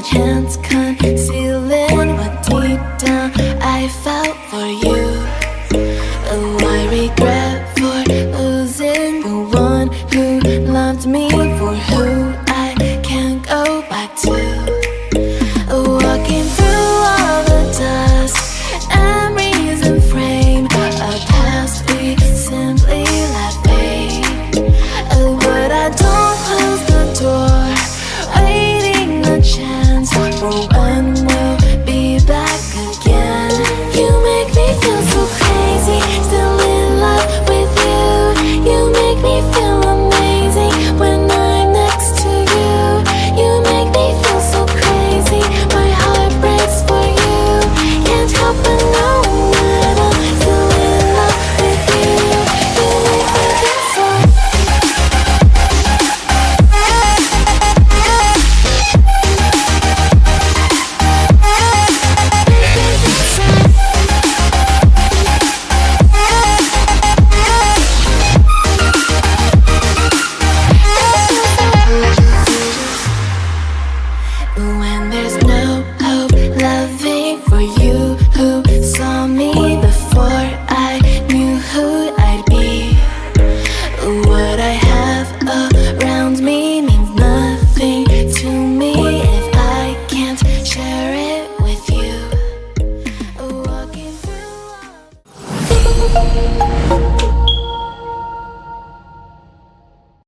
can't conceal it, but deep down I felt for you. Oh, I regret for losing the one who loved me, for who I can't go back to. Walking through all the dust, memories and frame, a past we simply let fade. Oh, but I don't close the door, waiting a chance for